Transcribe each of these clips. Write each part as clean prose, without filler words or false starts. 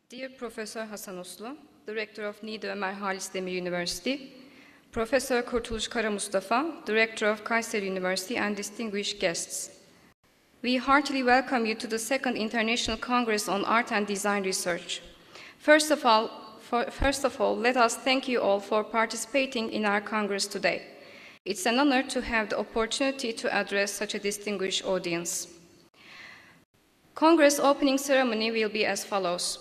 Dear Professor Hasan Uslu, Director of Niğde Ömer Halis Demir University, Professor Kurtuluş Kara Mustafa, Director of Kayseri University, and distinguished guests. We heartily welcome you to the second International Congress on Art and Design Research. First of all, let us thank you all for participating in our Congress today. It's an honor to have the opportunity to address such a distinguished audience. Congress opening ceremony will be as follows.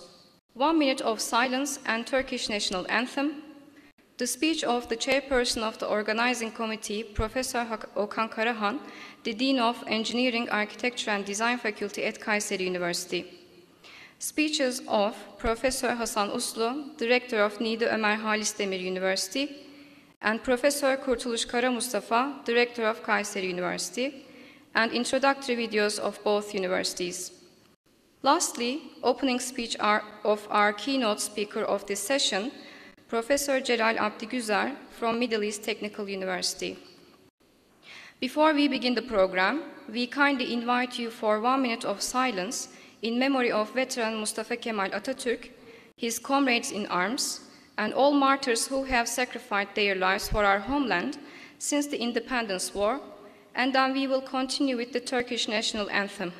1 minute of silence and Turkish national anthem, the speech of the chairperson of the organizing committee, Professor Okan Karahan, the Dean of Engineering, Architecture and Design Faculty at Kayseri University. Speeches of Professor Hasan Uslu, Director of Niğde Ömer Halis Demir University, and Professor Kurtuluş Kara Mustafa, Director of Kayseri University, and introductory videos of both universities. Lastly, opening speech of our keynote speaker of this session, Professor Celal Abdigüzer from Middle East Technical University. Before we begin the program, we kindly invite you for 1 minute of silence in memory of veteran Mustafa Kemal Atatürk, his comrades in arms, and all martyrs who have sacrificed their lives for our homeland since the Independence War, and then we will continue with the Turkish national anthem.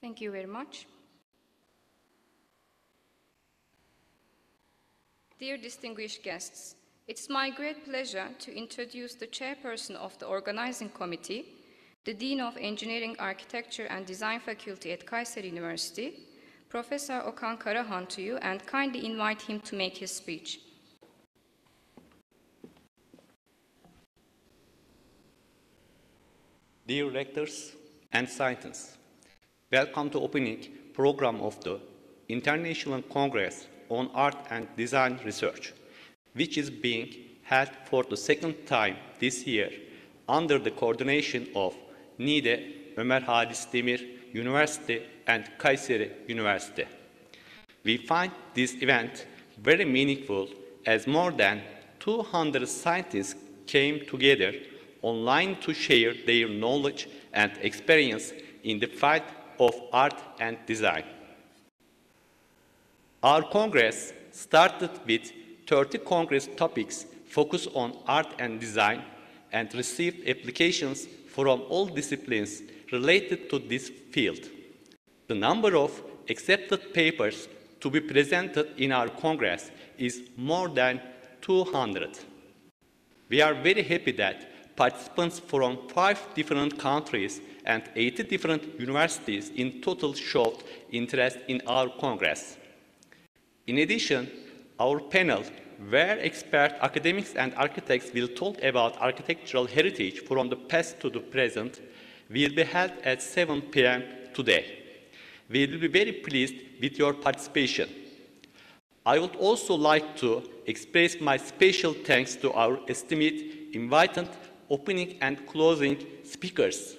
Thank you very much. Dear distinguished guests, it's my great pleasure to introduce the chairperson of the organizing committee, the Dean of Engineering, Architecture and Design Faculty at Kayseri University, Professor Okan Karahan, to you, and kindly invite him to make his speech. Dear rectors and scientists, welcome to opening program of the International Congress on Art and Design Research, which is being held for the second time this year under the coordination of Niğde Ömer Halis Demir University and Kayseri University. We find this event very meaningful as more than 200 scientists came together online to share their knowledge and experience in the field of art and design. Our Congress started with 30 Congress topics focused on art and design and received applications from all disciplines related to this field. The number of accepted papers to be presented in our Congress is more than 200. We are very happy that participants from 5 different countries and 80 different universities in total showed interest in our Congress. In addition, our panel, where expert academics and architects will talk about architectural heritage from the past to the present, will be held at 7 p.m. today. We will be very pleased with your participation. I would also like to express my special thanks to our esteemed invited opening and closing speakers.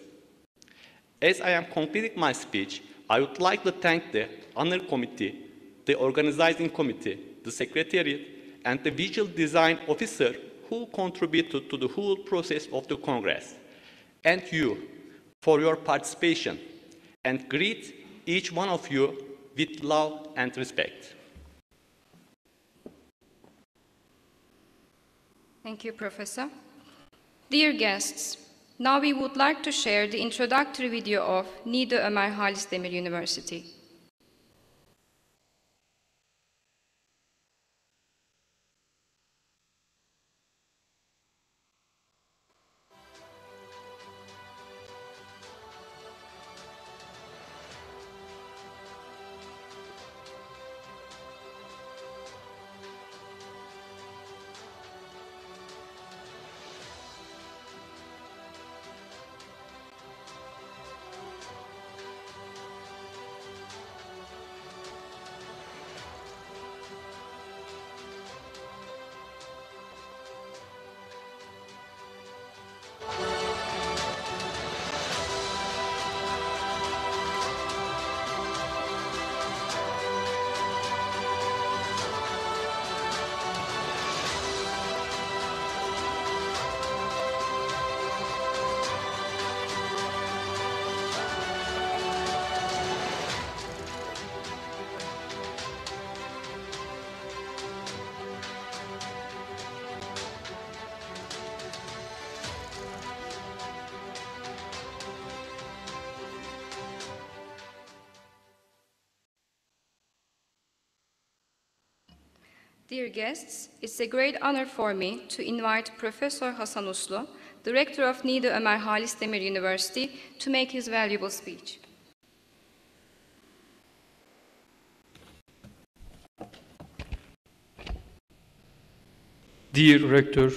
As I am completing my speech, I would like to thank the Honor Committee, the Organizing Committee, the Secretariat, and the Visual Design Officer who contributed to the whole process of the Congress, and you for your participation, and greet each one of you with love and respect. Thank you, Professor. Dear guests, now we would like to share the introductory video of Niğde Ömer Halis Demir University. Dear guests, it's a great honor for me to invite Professor Hasan Uslu, the Rector of Niğde Ömer Halis Demir University, to make his valuable speech. Dear Rector,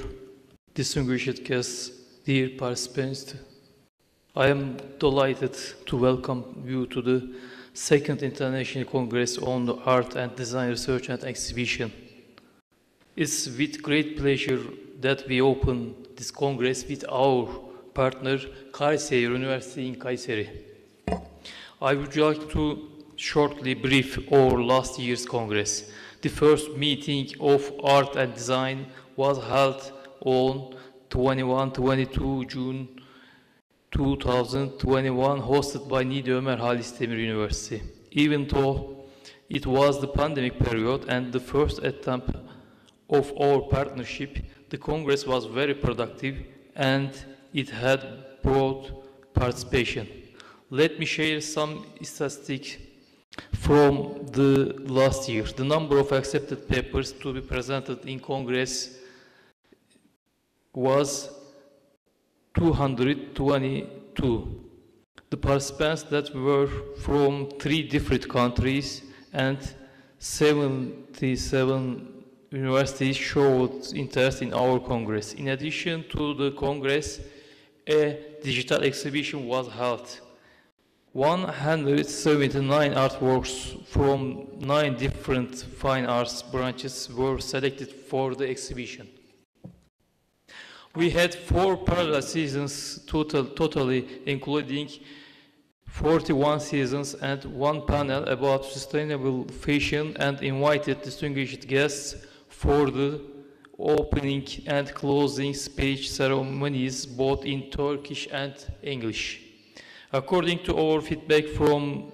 distinguished guests, dear participants, I am delighted to welcome you to the Second International Congress on the Art and Design Research and Exhibition. It's with great pleasure that we open this Congress with our partner, Kayseri University in Kayseri. I would like to shortly brief our last year's Congress. The first meeting of Art and Design was held on 21-22 June 2021, hosted by Niğde Ömer Halis Demir University. Even though it was the pandemic period and the first attempt of our partnership, the Congress was very productive and it had broad participation. Let me share some statistics from the last year. The number of accepted papers to be presented in Congress was 222. The participants that were from 3 different countries and 77 universities showed interest in our Congress. In addition to the Congress, a digital exhibition was held. 179 artworks from 9 different fine arts branches were selected for the exhibition. We had 4 parallel seasons totally, including 41 seasons and 1 panel about sustainable fashion, and invited distinguished guests for the opening and closing speech ceremonies both in Turkish and English. According to our feedback from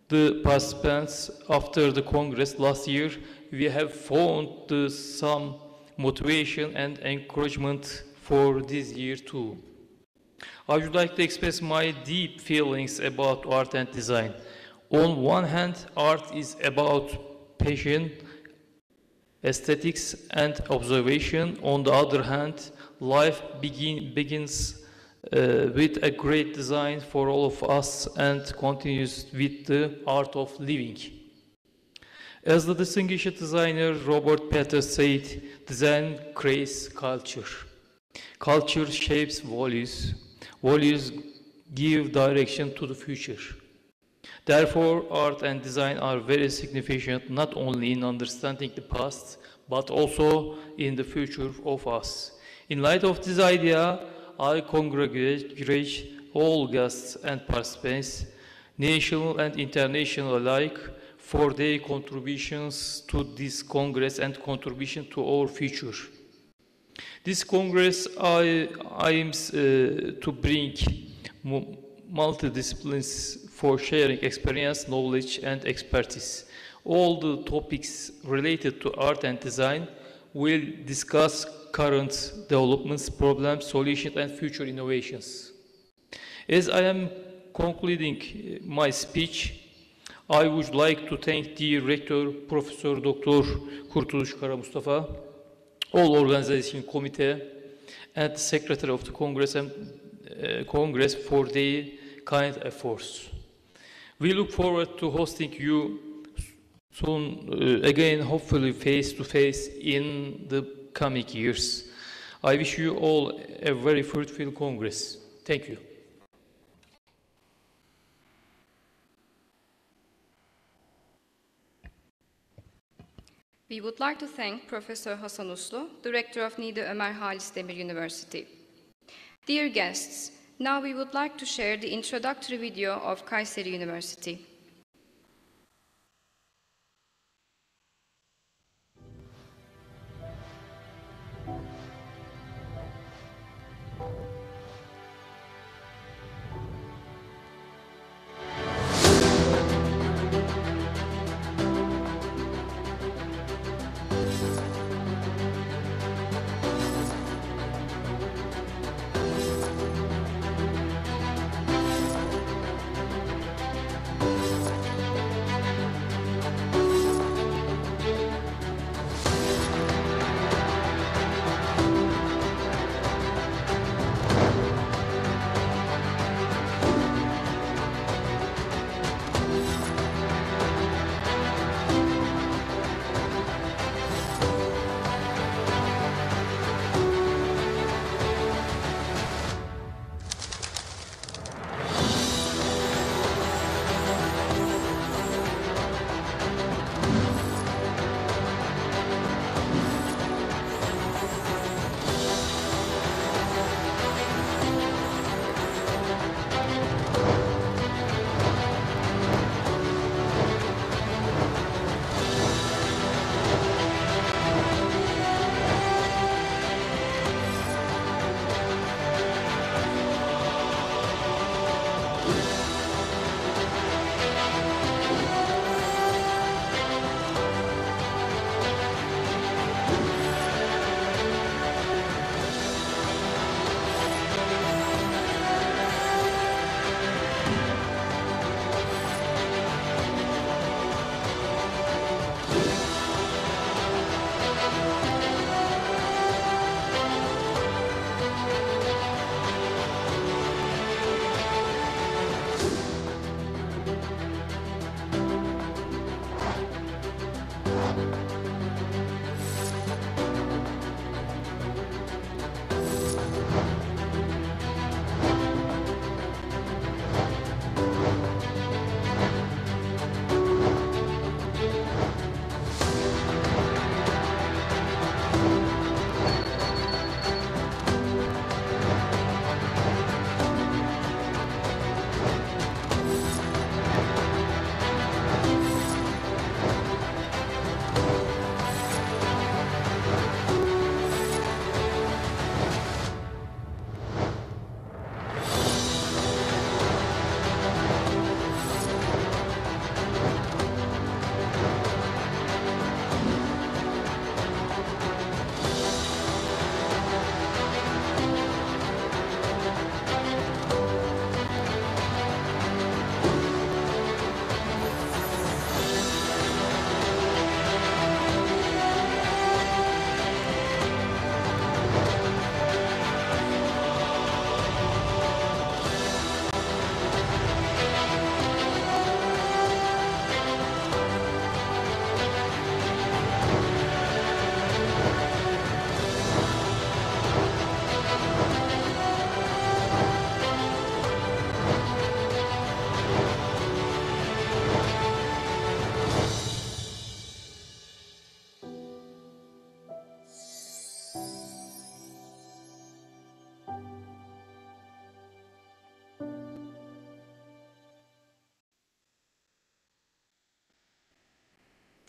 the participants after the Congress last year, we have found some motivation and encouragement for this year too. I would like to express my deep feelings about art and design. On one hand, art is about passion, aesthetics, and observation. On the other hand, life begins with a great design for all of us and continues with the art of living. As the distinguished designer Robert Peters said, design creates culture. Culture shapes values. Values give direction to the future. Therefore, art and design are very significant not only in understanding the past, but also in the future of us. In light of this idea, I congratulate all guests and participants, national and international alike, for their contributions to this Congress and contribution to our future. This Congress aims to bring multidisciplines for sharing experience, knowledge, and expertise. All the topics related to art and design will discuss current developments, problems, solutions, and future innovations. As I am concluding my speech, I would like to thank the Rector, Professor Dr. Kurtuluş Kara Mustafa, all organization committee, and the Secretary of the Congress and Congress for their kind efforts. We look forward to hosting you soon again, hopefully face to face in the coming years. I wish you all a very fruitful Congress. Thank you. We would like to thank Professor Hasan Uslu, Director of Niğde Ömer Halis Demir University. Dear guests, now we would like to share the introductory video of Kayseri University.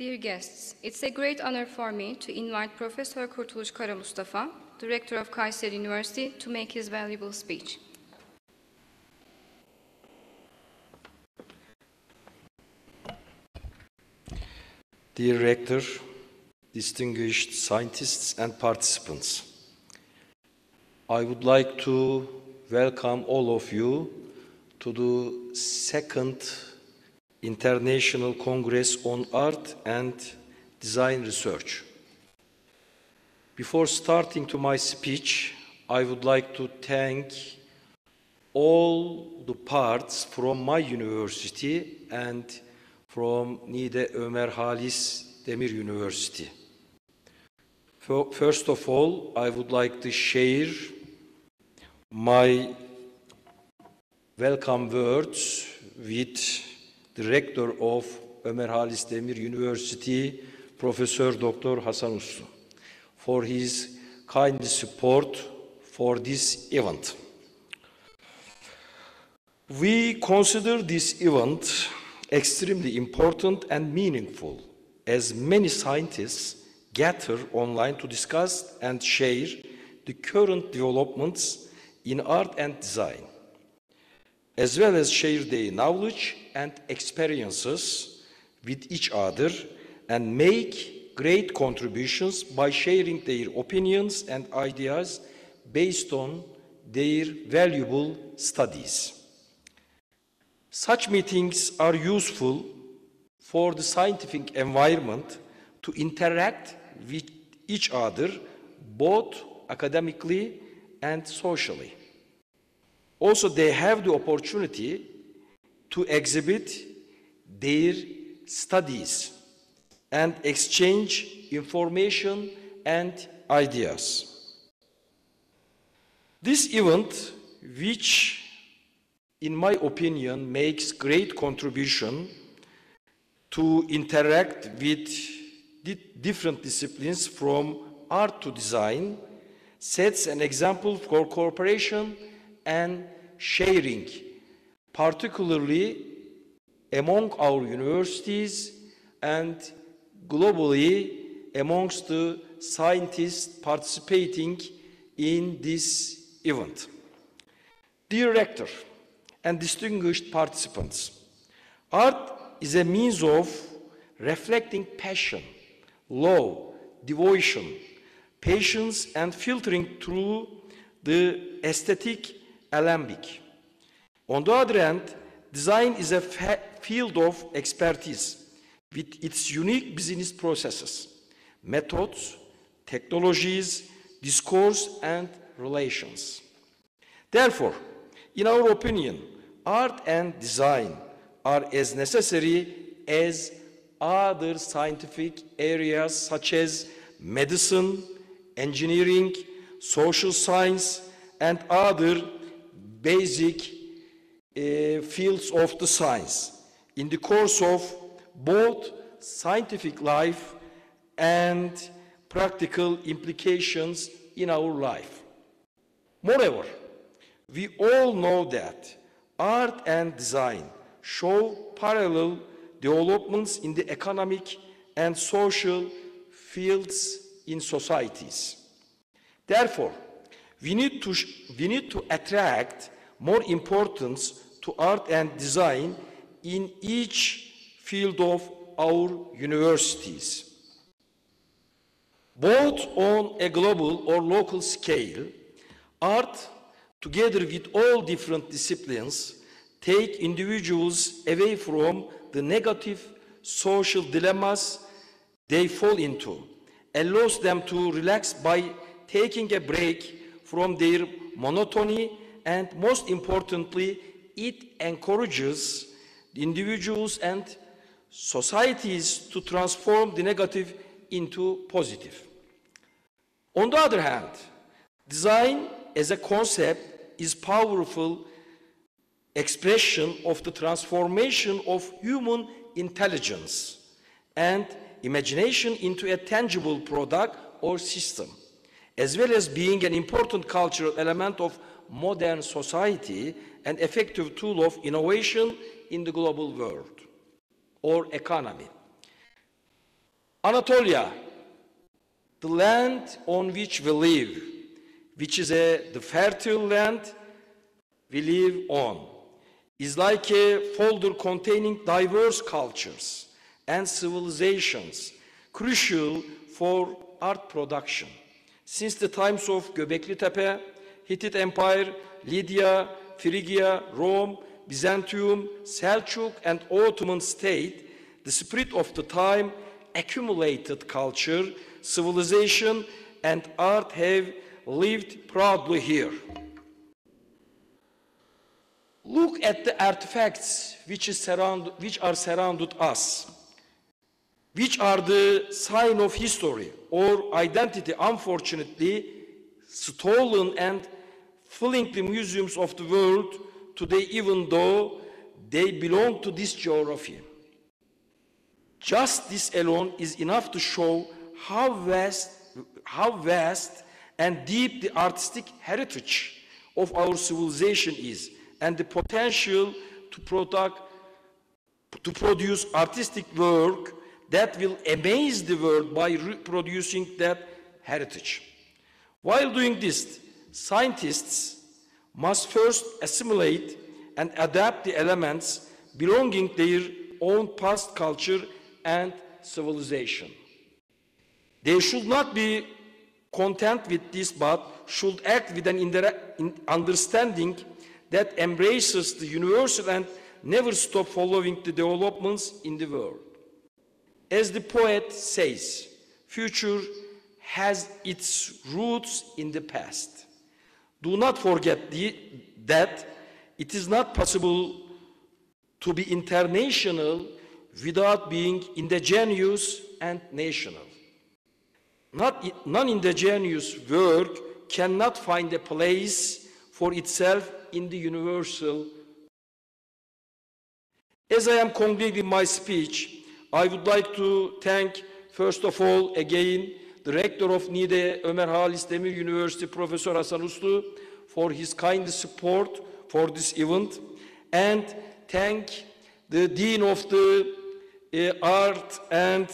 Dear guests, it's a great honor for me to invite Professor Kurtuluş Kara Mustafa, the Rector of Kayseri University, to make his valuable speech. Dear Rector, distinguished scientists and participants, I would like to welcome all of you to the second International Congress on Art and Design Research. Before starting to my speech, I would like to thank all the parts from my university and from Niğde Ömer Halis Demir University. First of all, I would like to share my welcome words with the rector of Ömer Halis Demir University, Professor Dr. Hasan Uslu, for his kind support for this event. We consider this event extremely important and meaningful, as many scientists gather online to discuss and share the current developments in art and design, as well as share their knowledge and experiences with each other and make great contributions by sharing their opinions and ideas based on their valuable studies. Such meetings are useful for the scientific environment to interact with each other, both academically and socially. Also, they have the opportunity to exhibit their studies and exchange information and ideas. This event, which in my opinion makes great contribution to interact with different disciplines from art to design, sets an example for cooperation and sharing, particularly among our universities and globally amongst the scientists participating in this event. Dear Rector and distinguished participants, art is a means of reflecting passion, love, devotion, patience, and filtering through the aesthetic alembic. On the other hand, design is a field of expertise with its unique business processes, methods, technologies, discourse, and relations. Therefore, in our opinion, art and design are as necessary as other scientific areas such as medicine, engineering, social science, and other basic fields of the science in the course of both scientific life and practical implications in our life. Moreover, we all know that art and design show parallel developments in the economic and social fields in societies. Therefore, we need to attract more importance to art and design in each field of our universities. Both on a global or local scale, art, together with all different disciplines, take individuals away from the negative social dilemmas they fall into, allows them to relax by taking a break from their monotony, and most importantly, it encourages the individuals and societies to transform the negative into positive. On the other hand, design as a concept is powerful expression of the transformation of human intelligence and imagination into a tangible product or system, as well as being an important cultural element of modern society and effective tool of innovation in the global world or economy. Anatolia, the land on which we live, which is the fertile land we live on, is like a folder containing diverse cultures and civilizations, crucial for art production. Since the times of Göbekli Tepe, Hittite Empire, Lydia, Phrygia, Rome, Byzantium, Seljuk, and Ottoman state, the spirit of the time accumulated culture, civilization, and art have lived proudly here. Look at the artifacts which are surrounded us, which are the sign of history or identity, unfortunately stolen and filling the museums of the world today, even though they belong to this geography. Just this alone is enough to show how vast and deep the artistic heritage of our civilization is, and the potential to produce artistic work that will amaze the world by reproducing that heritage. While doing this, scientists must first assimilate and adapt the elements belonging to their own past culture and civilization. They should not be content with this, but should act with an understanding that embraces the universal and never stop following the developments in the world. As the poet says, future has its roots in the past. Do not forget that it is not possible to be international without being indigenous and national. Non-indigenous work cannot find a place for itself in the universal. As I am concluding my speech, I would like to thank, first of all, again, the rector of Niğde Ömer Halis Demir University, Professor Hasan Uslu, for his kind support for this event, and thank the Dean of the Art and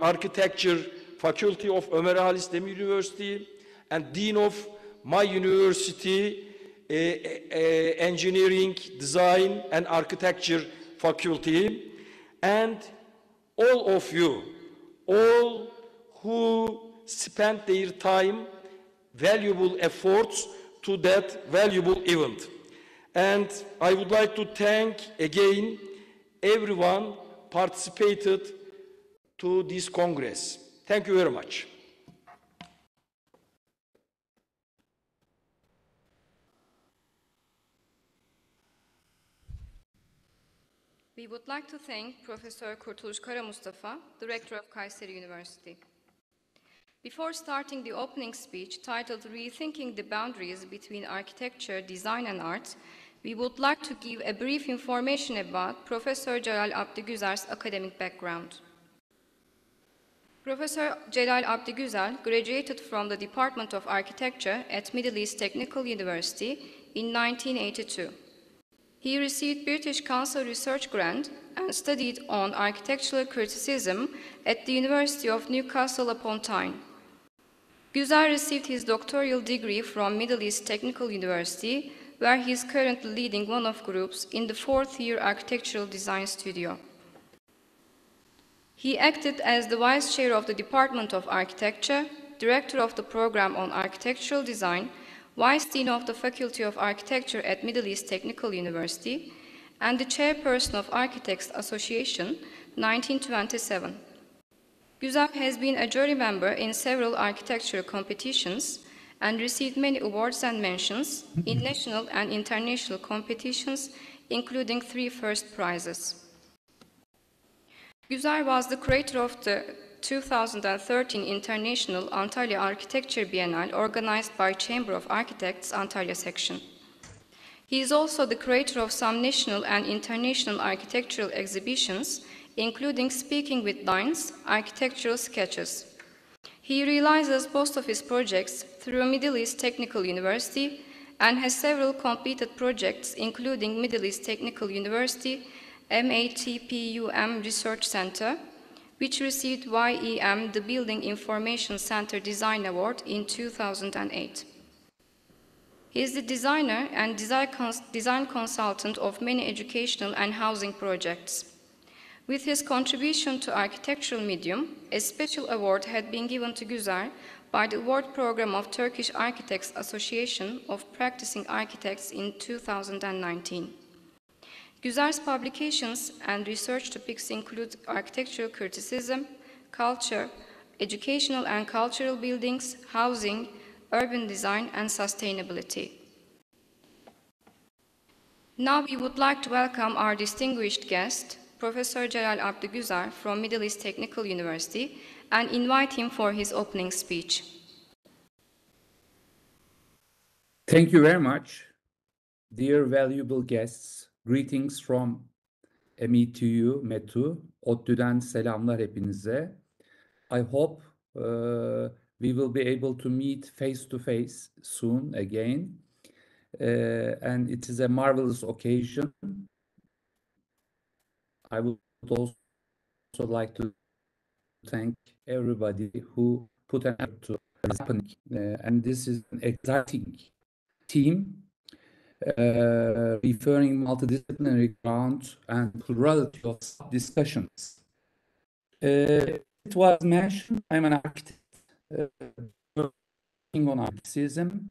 Architecture Faculty of Ömer Halis Demir University, and Dean of my university, Engineering, Design and Architecture Faculty, and all of you, all who spent their time, valuable efforts to that valuable event. And I would like to thank again everyone participated to this Congress. Thank you very much. We would like to thank Professor Kurtuluş Kara Mustafa, the Rector of Kayseri University. Before starting the opening speech titled Rethinking the Boundaries Between Architecture, Design and Art, we would like to give a brief information about Professor Celal Abdigüzer's academic background. Professor Celal Abdigüzer graduated from the Department of Architecture at Middle East Technical University in 1982. He received British Council Research Grant and studied on architectural criticism at the University of Newcastle upon Tyne. Güzer received his doctoral degree from Middle East Technical University, where he is currently leading one of groups in the fourth-year architectural design studio. He acted as the Vice Chair of the Department of Architecture, Director of the Program on Architectural Design, Vice Dean of the Faculty of Architecture at Middle East Technical University, and the Chairperson of Architects Association, 1927. Güzer has been a jury member in several architectural competitions and received many awards and mentions in national and international competitions, including 3 first prizes. Güzer was the curator of the 2013 International Antalya Architecture Biennale organized by Chamber of Architects Antalya Section. He is also the curator of some national and international architectural exhibitions, including Speaking with Lines, Architectural Sketches. He realizes most of his projects through Middle East Technical University and has several completed projects, including Middle East Technical University, MATPUM Research Center, which received YEM the Building Information Center Design Award in 2008. He is the designer and design consultant of many educational and housing projects. With his contribution to architectural medium, a special award had been given to Güzer by the award program of Turkish Architects Association of Practicing Architects in 2019. Güzer's publications and research topics include architectural criticism, culture, educational and cultural buildings, housing, urban design, and sustainability. Now we would like to welcome our distinguished guest, Professor Celal Abdü Güzer from Middle East Technical University, and invite him for his opening speech. Thank you very much. Dear valuable guests, greetings from METU, ODTÜ'den selamlar hepinize. I hope we will be able to meet face to face soon again. And it is a marvelous occasion. I would also like to thank everybody who put an effort to this happening. And this is an exciting team referring multidisciplinary ground and plurality of discussions. It was mentioned, I'm an architect working on architectism,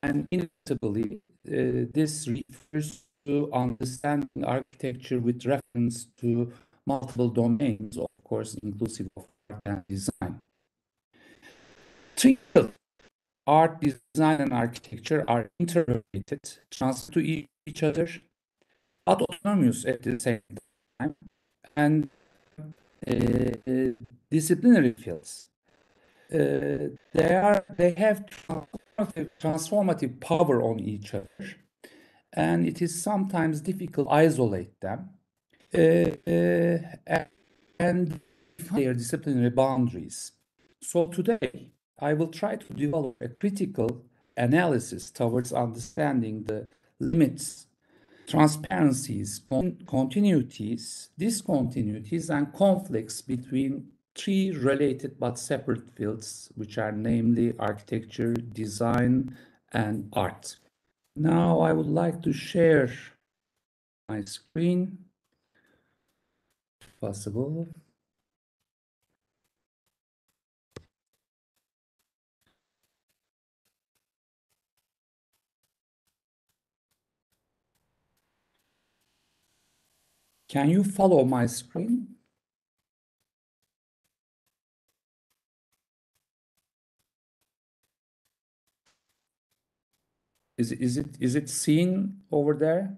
and inevitably this refers to understanding architecture with reference to multiple domains, of course, inclusive of art and design. Three art, design, and architecture are interrelated, transfer to each other, but autonomous at the same time, and disciplinary fields. They have transformative power on each other, and it is sometimes difficult to isolate them and their disciplinary boundaries. So today, I will try to develop a critical analysis towards understanding the limits, transparencies, continuities, discontinuities, and conflicts between three related but separate fields, which are namely architecture, design, and art. Now I would like to share my screen, if possible. Can you follow my screen? Is it seen over there?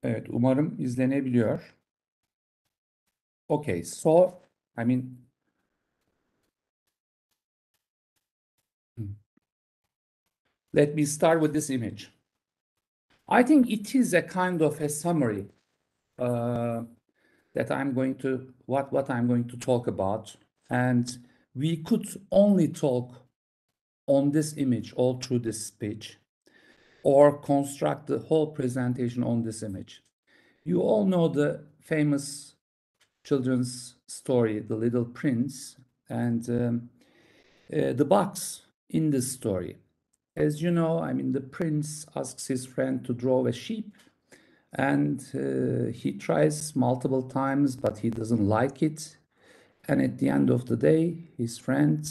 Evet, umarım izlenebiliyor. Okay, so let me start with this image. I think it is a kind of a summary that I'm going to what I'm going to talk about, and we could only talk on this image all through this speech, or construct the whole presentation on this image. You all know the famous children's story, The Little Prince, and the box in this story. As you know, the prince asks his friend to draw a sheep, and he tries multiple times, but he doesn't like it. And at the end of the day, his friend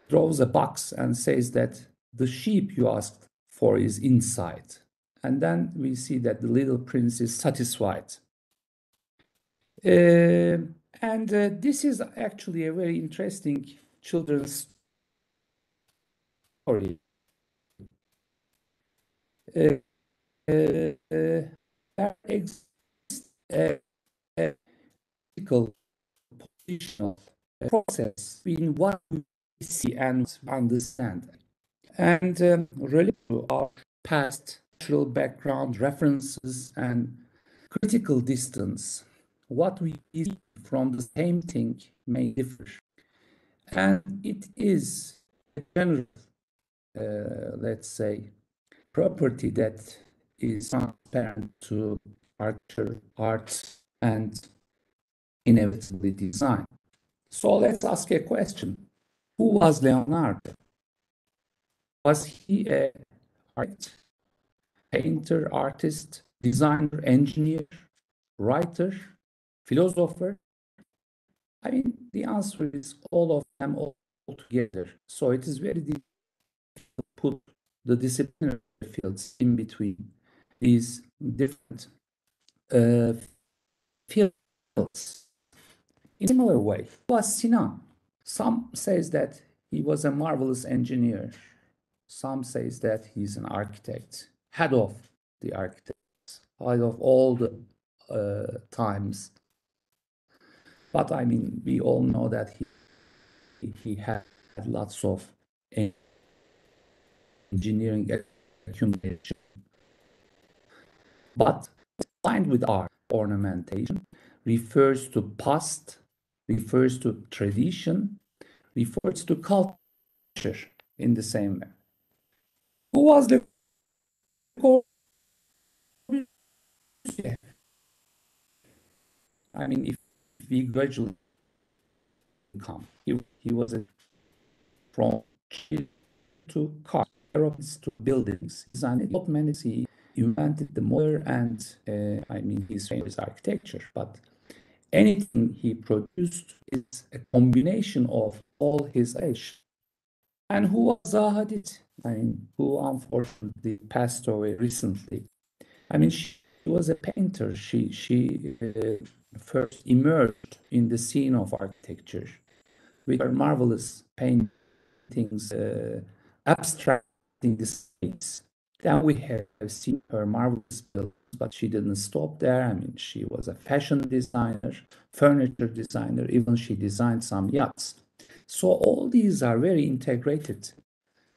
draws a box and says that the sheep you asked for is inside. And then we see that the little prince is satisfied. And this is actually a very interesting children's story. There exists a critical positional process between what we see and understand. And related to our past cultural background, references, and critical distance, what we see from the same thing may differ. And it is a general, let's say, property that is transparent to architecture, art, and inevitably design. So let's ask a question. Who was Leonardo? Was he a architect, painter, artist, designer, engineer, writer, philosopher? I mean, the answer is all of them all together. So it is very difficult to put the disciplinary fields in between these different fields. In a similar way, was Sinan. Some says that he was a marvelous engineer. Some says that he's an architect, head of the architects, head of all the times. But I mean, we all know that he had lots of engineering accumulation. But combined with art, ornamentation refers to past, refers to tradition, refers to culture in the same way. Who was Le Corbusier? I mean, if we gradually come, he was from to cars to buildings, designed development. He invented the motor, and I mean, he's famous architecture, but anything he produced is a combination of all his age. And who was Zaha Hadid? I mean, who unfortunately passed away recently. I mean, she was a painter. She first emerged in the scene of architecture with her marvelous paintings, abstracting the space. Then we have seen her marvelous builds, but she didn't stop there. I mean, she was a fashion designer, furniture designer, even she designed some yachts. So all these are very integrated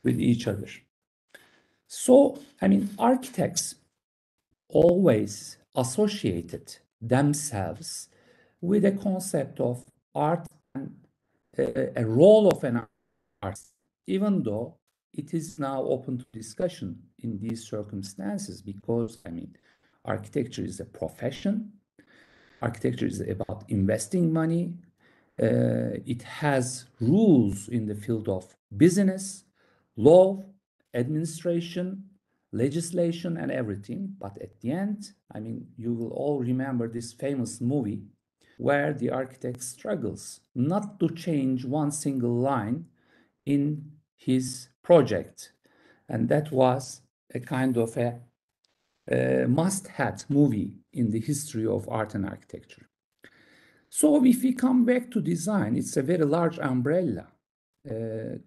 with each other. So, I mean, architects always associated themselves with a concept of art and a role of an artist, even though it is now open to discussion in these circumstances, because, I mean, architecture is a profession. Architecture is about investing money. It has rules in the field of business, law, administration, legislation, and everything. But at the end, I mean, you will all remember this famous movie where the architect struggles not to change one single line in his project. And that was a kind of a must-have movie in the history of art and architecture. So if we come back to design, it's a very large umbrella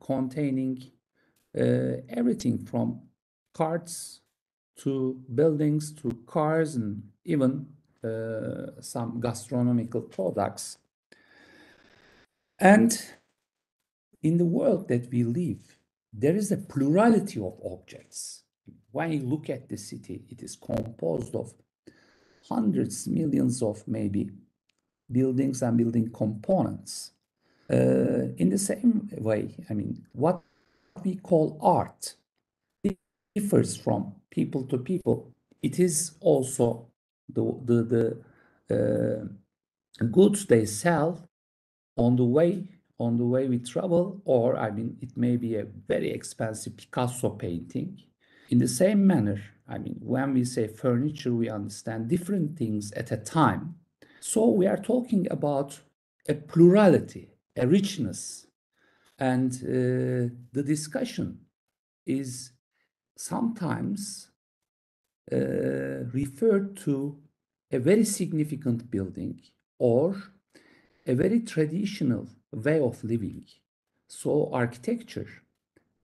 containing everything from carts to buildings to cars and even some gastronomical products. And in the world that we live, there is a plurality of objects. When you look at the city, it is composed of hundreds, millions of maybe buildings and building components. In the same way, I mean, what we call art differs from people to people. It is also the goods they sell on the way we travel, or I mean, it may be a very expensive Picasso painting. In the same manner, I mean, when we say furniture, we understand different things at a time. So we are talking about a plurality, a richness, and the discussion is sometimes referred to a very significant building or a very traditional way of living. So architecture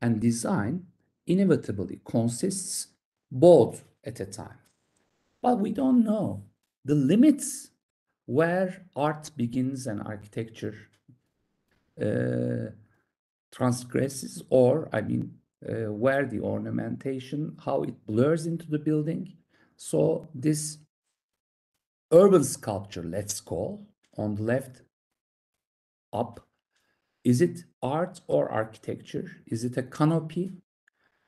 and design inevitably consists both at a time. But we don't know the limits where art begins and architecture transgresses, or I mean, where the ornamentation, how it blurs into the building. So this urban sculpture, let's call, on the left up, is it art or architecture? Is it a canopy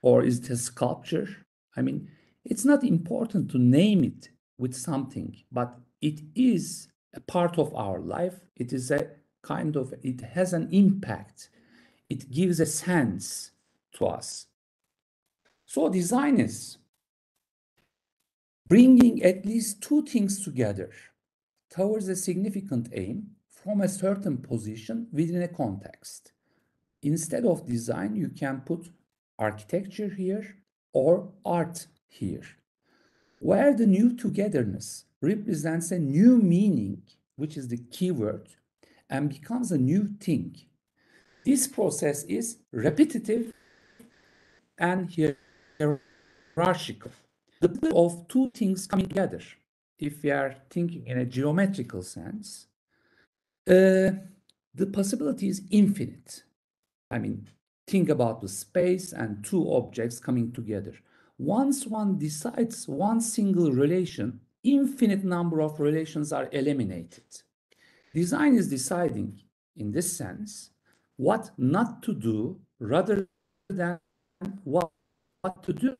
or is it a sculpture? I mean, It's not important to name it with something, but it is a part of our life. It is a kind of, it has an impact. It gives a sense to us. So design is bringing at least two things together towards a significant aim from a certain position within a context. Instead of design, you can put architecture here or art here, where the new togetherness represents a new meaning, which is the key word, and becomes a new thing. This process is repetitive and hierarchical. The play of two things coming together, if we are thinking in a geometrical sense, the possibility is infinite. I mean, think about the space and two objects coming together. Once one decides one single relation, infinite number of relations are eliminated. Design is deciding, in this sense, what not to do rather than what to do.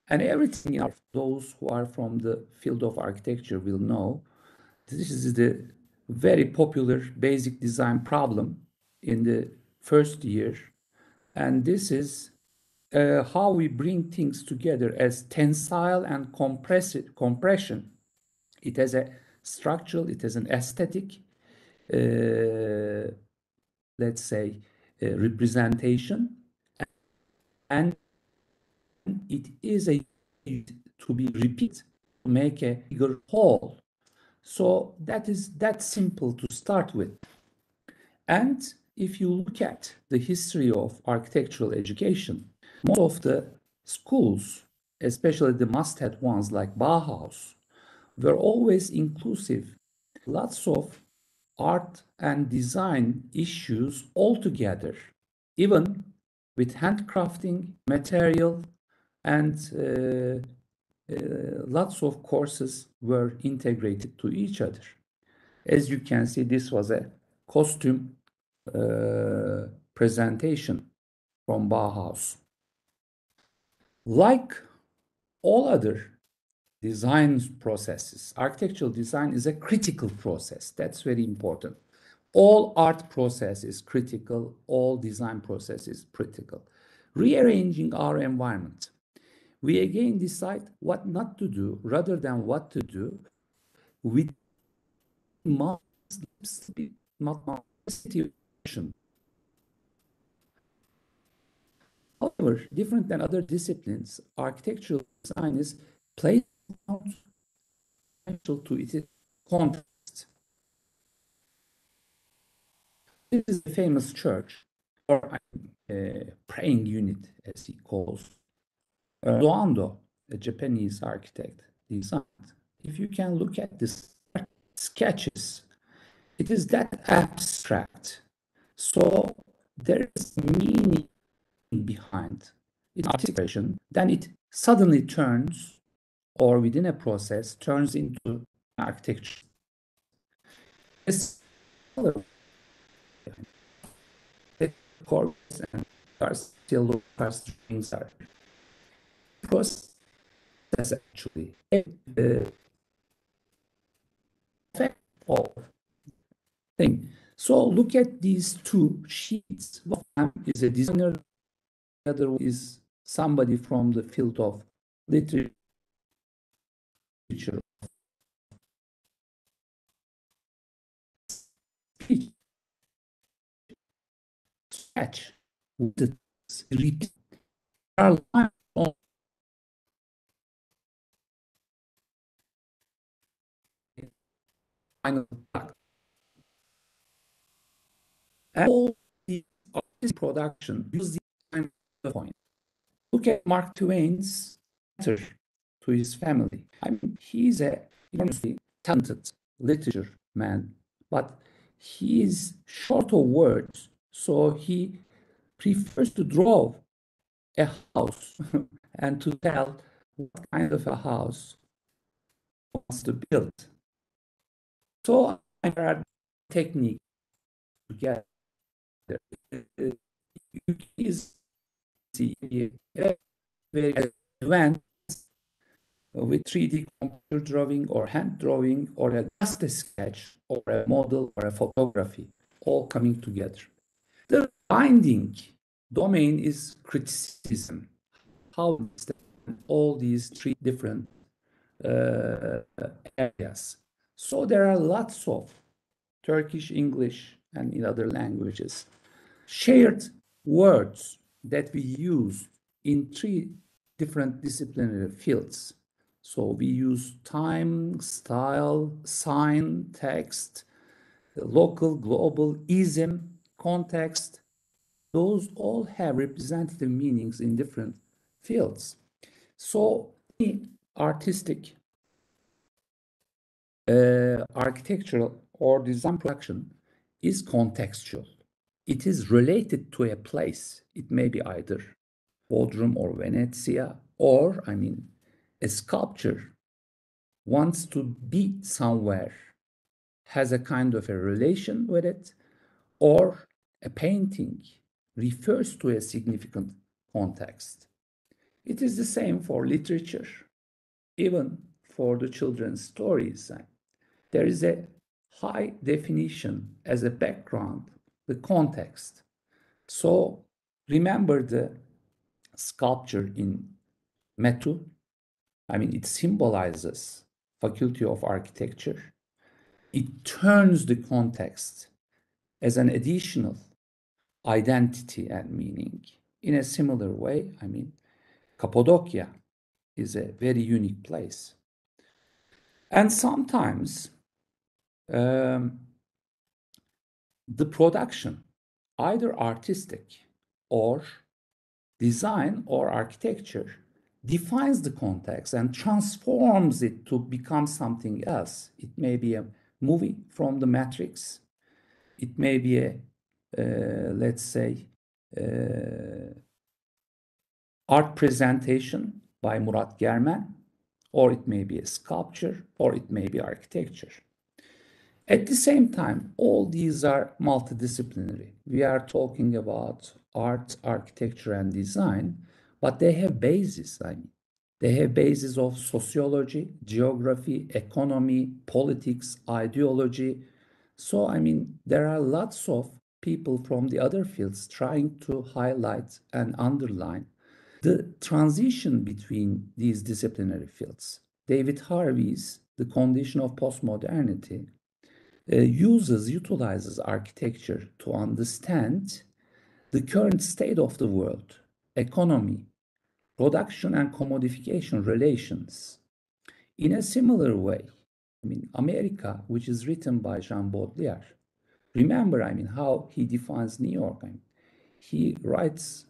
And everything, those who are from the field of architecture will know, this is the very popular basic design problem in the first year. And this is how we bring things together as tensile and compression. It has a structural, it has an aesthetic, let's say, representation, and it is a to be repeated to make a bigger whole. So that is that simple to start with. And if you look at the history of architectural education, most of the schools, especially the must-have ones like Bauhaus, were always inclusive. Lots of art and design issues all together, even with handcrafting, material, and lots of courses were integrated to each other. As you can see, this was a costume presentation from Bauhaus. Like all other design processes, architectural design is a critical process. That's very important. All art process is critical. All design process is critical. Rearranging our environment. We again decide what not to do rather than what to do with situation. However, different than other disciplines, architectural design is placed to its context. This is the famous church, or praying unit, as he calls. Doando, a Japanese architect, designed. If you can look at this sketches, it is that abstract. So there is meaning behind its articulation. Then it suddenly turns, or within a process, turns into architecture. This chords and still strings are process actually effect of thing. So look at these two sheets. One is a designer, the other is somebody from the field of literature. Sketch with the repeat our lines on final product. And all the production use the point. Look at Mark Twain's letter to his family. I mean, he's a enormously talented literature man, but he is short of words, so he prefers to draw a house and to tell what kind of a house he wants to build. So there are techniques together. You can see very advanced with 3D computer drawing or hand drawing or just a sketch or a model or a photography all coming together. The binding domain is criticism. How all these three different areas. So there are lots of Turkish, English, and in other languages shared words that we use in three different disciplinary fields. So we use time, style, sign, text, local, global, ism, context. Those all have representative meanings in different fields. So artistic, architectural or design production is contextual. It is related to a place. It may be either Bodrum or Venezia, or, a sculpture wants to be somewhere, has a kind of a relation with it, or a painting refers to a significant context. It is the same for literature, even for the children's stories. There is a high definition as a background, the context. So remember the sculpture in Metu. It symbolizes Faculty of Architecture. It turns the context as an additional identity and meaning. In a similar way, Cappadocia is a very unique place. And sometimes the production, either artistic or design or architecture, defines the context and transforms it to become something else. It may be a movie from the Matrix. It may be a, let's say, art presentation by Murat Germen, or it may be a sculpture, or it may be architecture. At the same time, all these are multidisciplinary. We are talking about art, architecture, and design, but they have bases. They have bases of sociology, geography, economy, politics, ideology. So, there are lots of people from the other fields trying to highlight and underline the transition between these disciplinary fields. David Harvey's The Condition of Postmodernity utilizes architecture to understand the current state of the world, economy, production and commodification relations. In a similar way, America, which is written by Jean Baudelaire, remember, how he defines New York. He writes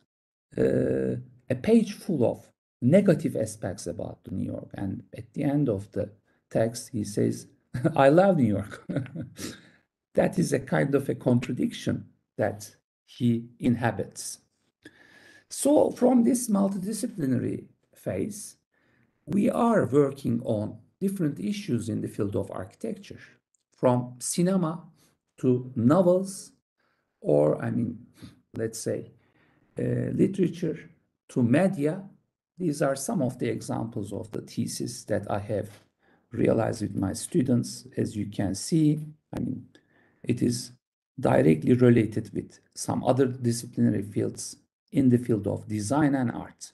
a page full of negative aspects about New York. And at the end of the text, he says, I love New York. That is a kind of a contradiction that he inhabits. So from this multidisciplinary phase, we are working on different issues in the field of architecture, from cinema to novels, or, let's say, literature to media. These are some of the examples of the thesis that I have realized with my students. As you can see, it is directly related with some other disciplinary fields in the field of design and art.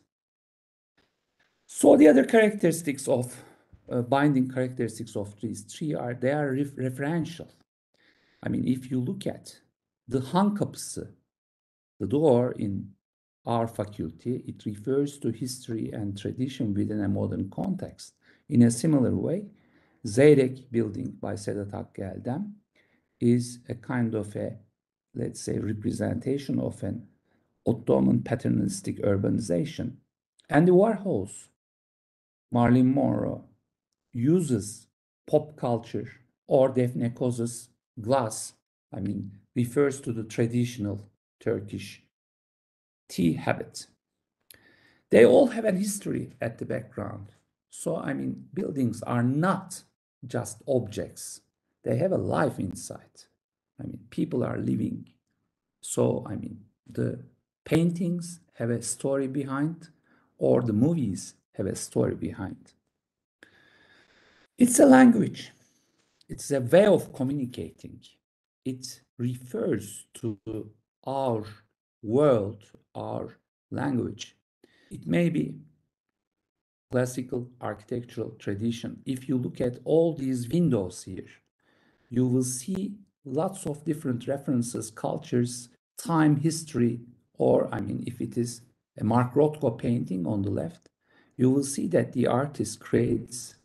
So the other characteristics of binding characteristics of these three are they are referential. If you look at the Han Kapısı, the door in our faculty, it refers to history and tradition within a modern context. In a similar way, Zeyrek building by Sedat Hakkı Eldem is a kind of a, let's say, representation of an Ottoman paternalistic urbanization. And the Warhols, Marilyn Monroe, uses pop culture, or Defne Koz's glass, refers to the traditional Turkish tea habit. They all have a history at the background. So, buildings are not just objects. They have a life inside. People are living. So, the paintings have a story behind, or the movies have a story behind. It's a language. It's a way of communicating. It refers to our world, our language. It may be classical architectural tradition. If you look at all these windows here, you will see lots of different references, cultures, time, history, or I mean, if it is a Mark Rothko painting on the left, you will see that the artist creates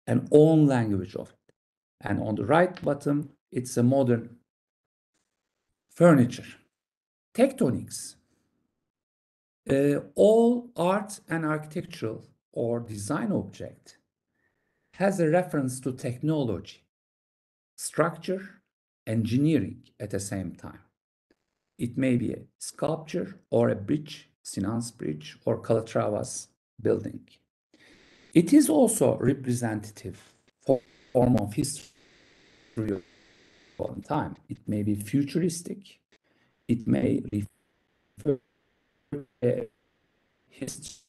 an own language of it. And on the right bottom, it's a modern furniture. Tectonics. All art and architectural or design object has a reference to technology, structure, engineering at the same time. It may be a sculpture or a bridge, Sinan's bridge or Calatrava's building. It is also representative form of history of one time. It may be futuristic. It may refer to a history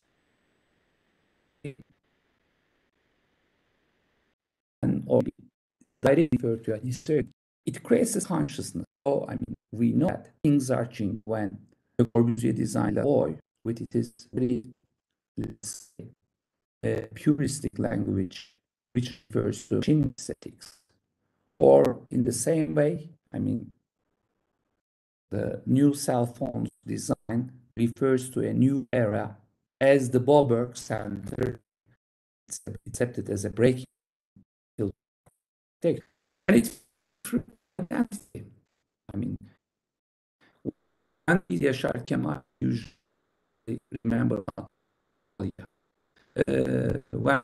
or directly refer to a history. It creates a consciousness. So, I mean, we know that things are changing when Le Corbusier designed the boy with its very puristic language, which refers to machine aesthetics. Or in the same way, I mean, the new cell phone design refers to a new era as the Boberg Center it's accepted as a breaking field. And it's true. I mean, when we Yaşar Kemal usually remember when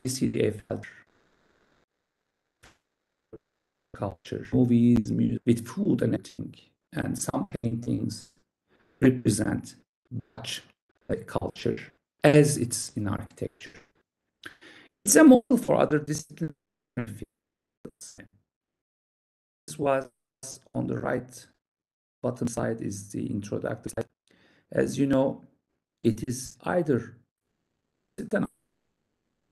we see the Eiffel culture, movies, music, with food and everything, and some paintings represent Dutch culture as it's in architecture. It's a model for other disciplinary fields. This was on the right bottom side is the introductory slide. As you know, it is either an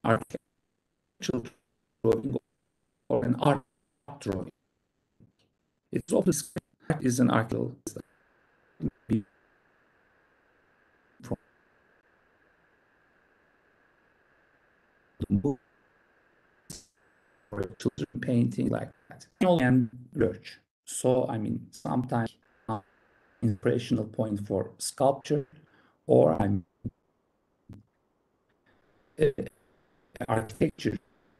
architectural drawing or an art drawing. It's also is an architectural from the book or a children painting like that. And research. So I mean, sometimes inspirational point for sculpture, or I'm architecture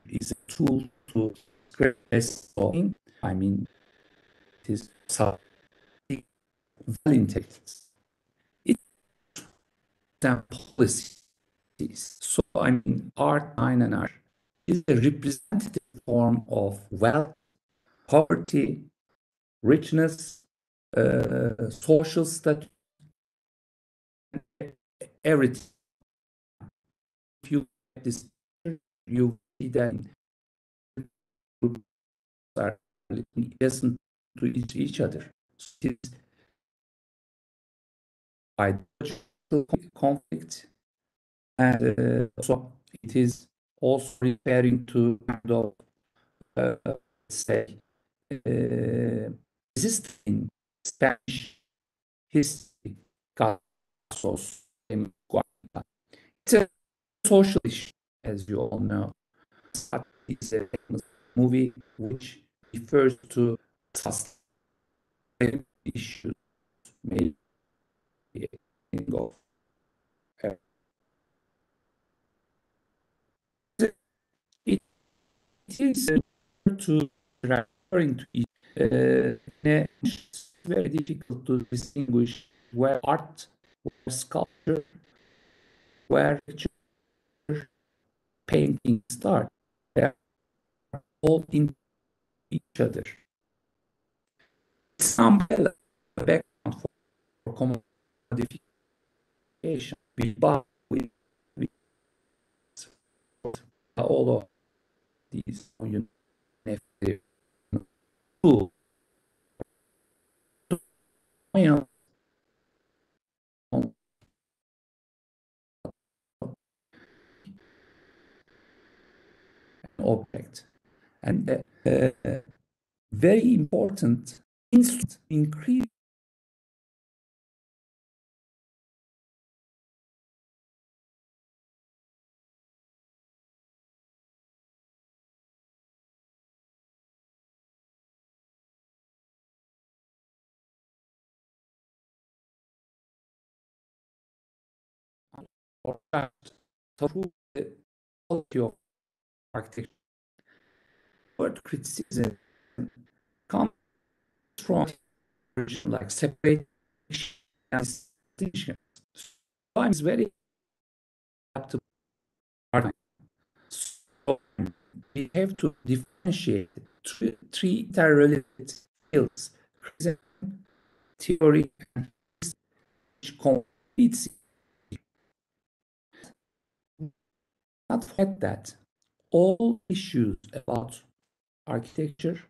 is a tool to express something. I mean, it is well integrated. It's policies. So I mean, art, design, and art is a representative form of wealth, poverty, richness, social status, everything. If you get this, you see that groups are listening to each other. So it is ideological conflict, and so it is also referring to kind of say resisting Spanish history, casos. It's a social issue, as you all know. It's a famous movie which refers to issues, maybe of it is to referring to it. It's very difficult to distinguish where art, where sculpture, where painting start. They are all in each other. Some background for common modification. We all of these tool. You know, object. And very important instrument increase or through the quality of architecture. Word criticism comes from like separation and distinction. Sometimes very up to art. So we have to differentiate three interrelated skills: criticism, theory, and which competes. Not forget that all issues about architecture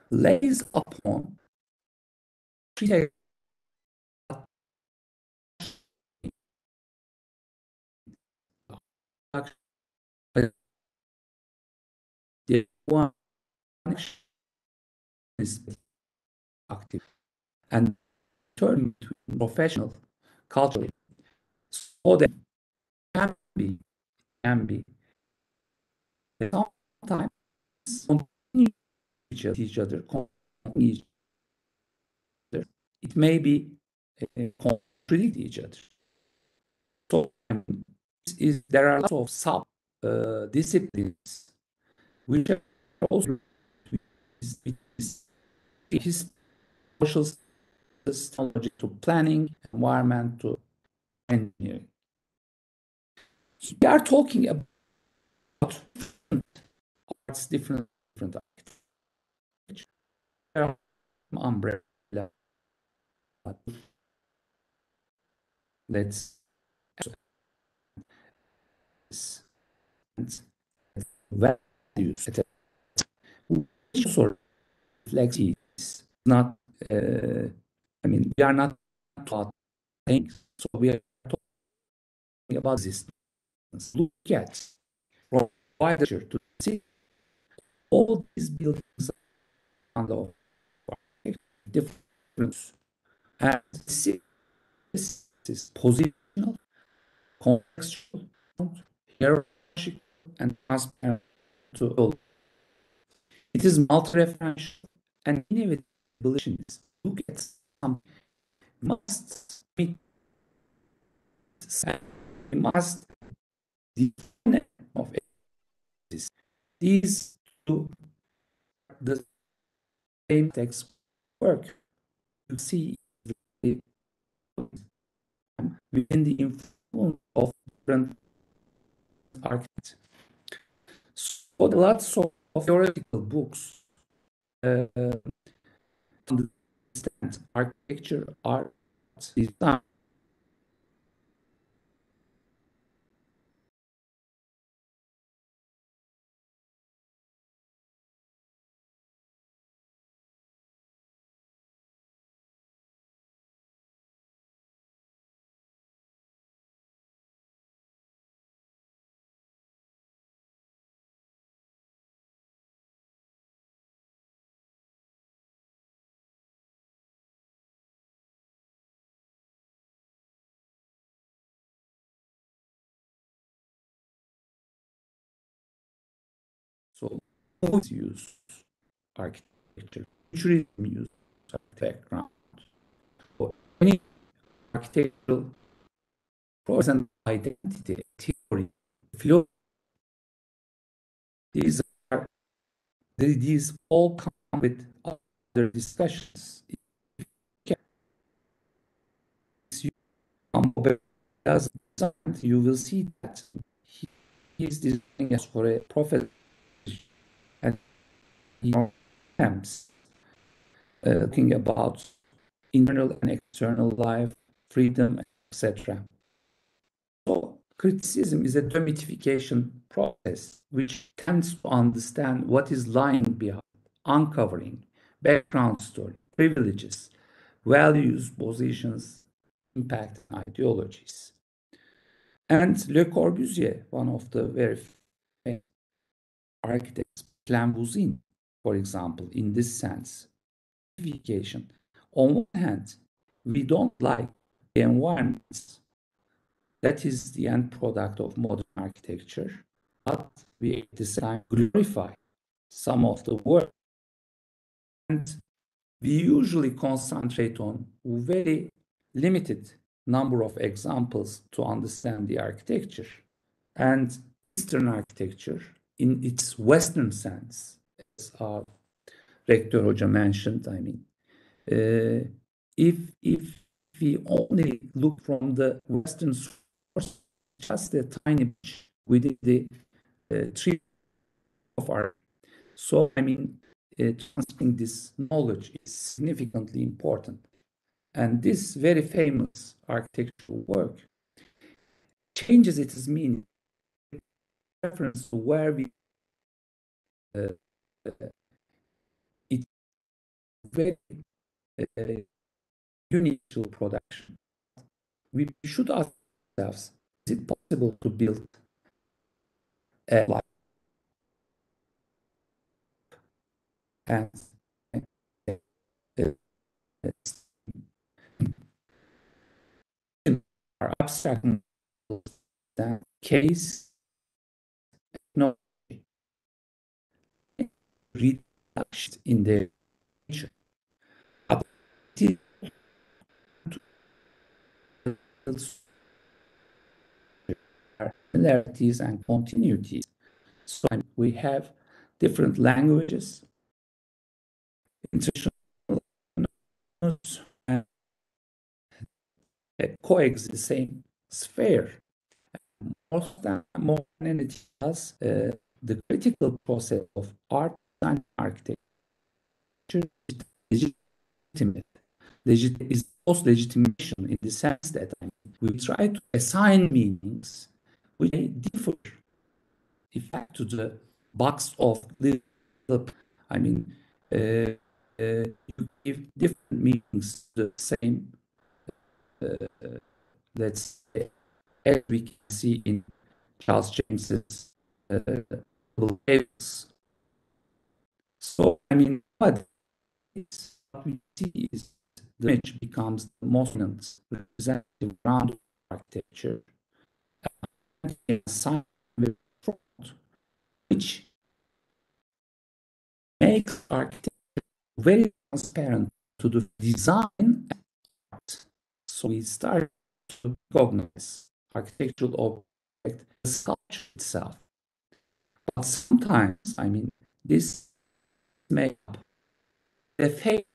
lays upon three the one is active and turn to professional culture so that can be sometimes continue each other, each other. It may be contradict each other. So there are lots of sub disciplines which are also social technology to planning, environment to engineering. So we are talking about arts, different architecture, umbrella. Let's values which also reflects is not I mean we are not taught things, so we are talking about existence. Look at provider to see all these buildings under difference, and this is positional, contextual, hierarchical, and transparent to all. It is multi-referential and inevitable. Look at some must meet, must define of this. These two the same text work. You see within the influence of different architects. So lots of theoretical books understand architecture, art, design. So use architecture, futurism use background. So any architectural process identity, theory, philosophy, these all come with other discussions. You will see that he is designing as for a profit, and he attempts thinking about internal and external life, freedom, etc. So criticism is a demythification process which tends to understand what is lying behind, uncovering background story, privileges, values, positions, impact, and ideologies. And Le Corbusier, one of the very famous architects, Plan Voisin, for example, in this sense. On one hand, we don't like the environments. That is the end product of modern architecture, but we at the same time glorify some of the work. And we usually concentrate on very limited number of examples to understand the architecture. And Eastern architecture, in its Western sense, as our Rector Hoca mentioned, I mean, if we only look from the Western source, just a tiny bit within the tree of our. So, I mean, transferring this knowledge is significantly important. And this very famous architectural work changes its meaning, reference to where we it's very unique to production. We should ask ourselves, is it possible to build a life and our abstract that case technology reduced in the nature similarities and continuities. So we have different languages, international and coexist in the same sphere. Modernity has the critical process of art and architecture legitimate. Is post-legitimation in the sense that we try to assign meanings which differ in fact to the box of the I mean you give different meanings to the same let's say, as we can see in Charles James's tables. So I mean what we see is the image becomes the most representative ground of architecture, which makes architecture very transparent to the design art. So we start to recognize architectural object as sculpture itself. But sometimes, I mean, this makes the fake.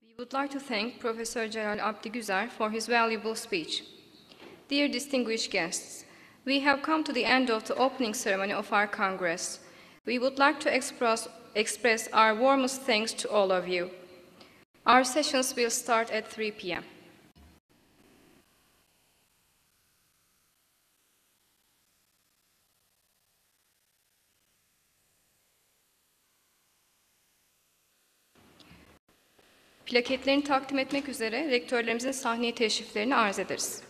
We would like to thank Professor Celal Abdigüzer for his valuable speech. Dear distinguished guests, we have come to the end of the opening ceremony of our Congress. We would like to express our warmest thanks to all of you. Our sessions will start at 3 p.m. Plaketlerini takdim etmek üzere rektörlerimizin sahneye teşriflerini arz ederiz.